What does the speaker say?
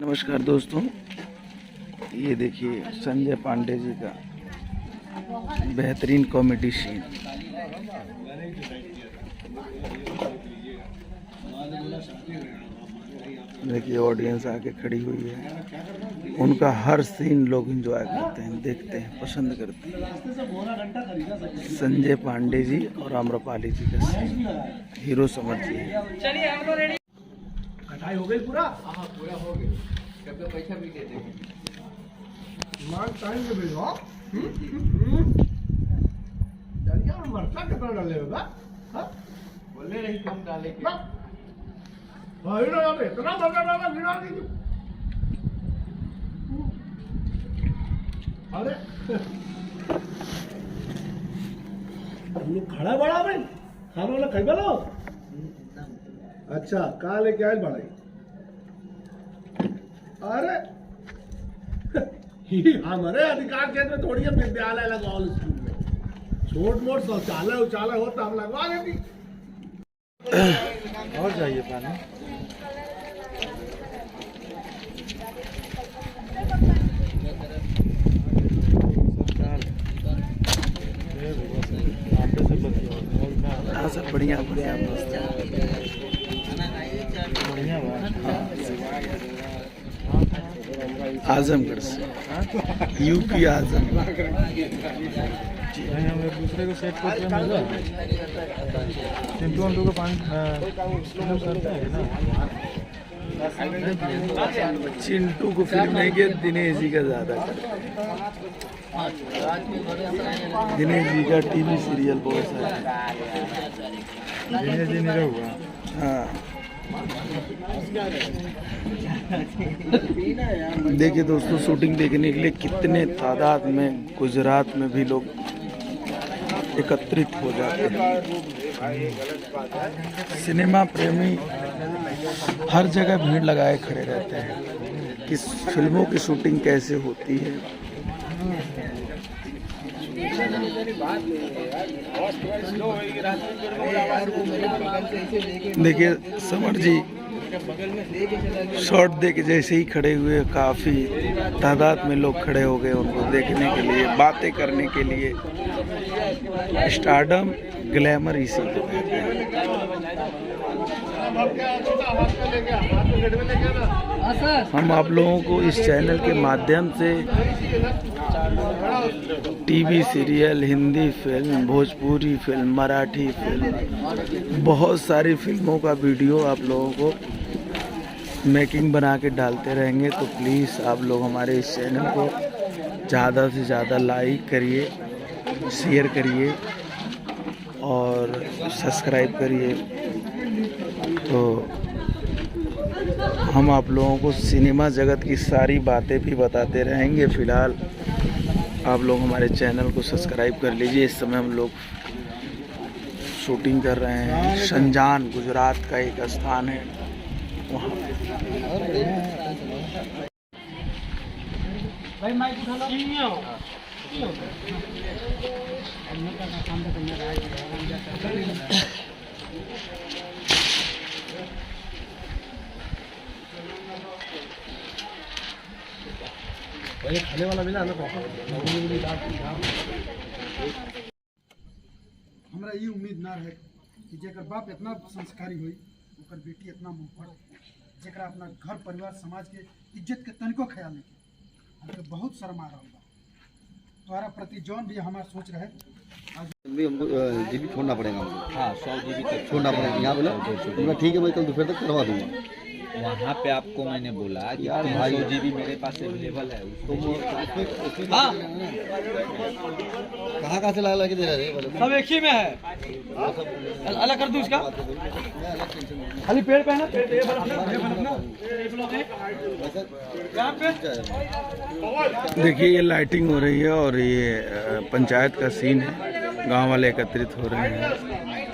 नमस्कार दोस्तों, ये देखिए संजय पांडे जी का बेहतरीन कॉमेडी सीन। देखिए ऑडियंस आके खड़ी हुई है, उनका हर सीन लोग एंजॉय करते हैं, देखते हैं, पसंद करते हैं। संजय पांडे जी और आम्रपाली जी का सीन, हीरो समझ जी। कटाई हो गई पूरा? हाँ पूरा हो गया। कब तो पैसा भी दे देंगे। माल टाइम में भेजो। जल्दी में मरचा कितना डाले होगा? हाँ? बोले रही कम डाले के। भाई ना यार इतना मरचा डाला गिरा दीजिए। अरे हम लोग खड़ा बड़ा भाई खाना वाला खाई बोलो। अच्छा कहाँ लेके आए बड़ाई? अरे हमारे अधिकार क्षेत्र में थोड़ी विद्यालय लगवाओ स्कूल में, छोट मोट शौचालय उचालय हो तो हम लगवा देती। और जाइए पानी। हाँ सर, बढ़िया बढ़िया आजमगढ़ से, यूपी आजमगढ़। हम एक दूसरे को सेट करते हैं, चिंटू को पानी करते हैं ना। चिंटू को फिल्म नहीं किया, दिनेश जी का ज्यादा करते हैं। दिनेश जी का टीवी सीरियल बहुत सारा। दिनेश जी नहीं हुआ। हाँ देखिए दोस्तों, शूटिंग देखने के लिए कितने तादाद में गुजरात में भी लोग एकत्रित हो जाते हैं। सिनेमा प्रेमी हर जगह भीड़ लगाए खड़े रहते हैं कि फिल्मों की शूटिंग कैसे होती है। देखिए समर जी शॉट दे के जैसे ही खड़े हुए, काफ़ी तादाद में लोग खड़े हो गए उनको देखने के लिए, बातें करने के लिए। स्टारडम ग्लैमर इसी को कहते हैं। हम आप लोगों को इस चैनल के माध्यम से TV serial, Hindi film, Bhojpuri film, Marathi film, बहुत सारी फिल्मों का वीडियो आप लोगों को मेकिंग बना के डालते रहेंगे। तो प्लीज़ आप लोग हमारे इस चैनल को ज़्यादा से ज़्यादा लाइक करिए, शेयर करिए और सब्सक्राइब करिए। तो हम आप लोगों को सिनेमा जगत की सारी बातें भी बताते रहेंगे। फ़िलहाल आप लोग हमारे चैनल को सब्सक्राइब कर लीजिए। इस समय हम लोग शूटिंग कर रहे हैं, संजान गुजरात का एक स्थान है वहाँ। खाने वाला मिला ना। हमरा ये उम्मीद ना रहे कि जेकर बाप इतना संस्कारी हुई, ओकर बेटी इतना मुंहफट, जेकरा अपना घर परिवार समाज के इज्जत के तनिको ख्याल नहीं किया। हमके बहुत शर्म आ रहा बा। तुम्हारा प्रति जौन भी हमारा सोच रहे आज भी हमको जीबी छोड़ना पड़ेगा हमको। हाँ 100 GB तक छोड़ना पड़ेगा। यहाँ बोला ठीक है, मैं कल दोपहर तक करवा दूंगा। वहाँ पे आपको मैंने बोला कि यार 300 GB मेरे पास अवेलेबल है। हाँ कहाँ से ला के दे रहे हैं? सब एक ही में है, अलग कर दूं इसका। खाली पेड़ पे है ना, पेड़ देखिए ये लाइटिंग हो रही है और ये पंचायत का सीन है, गांव वाले एकत्रित हो रहे हैं।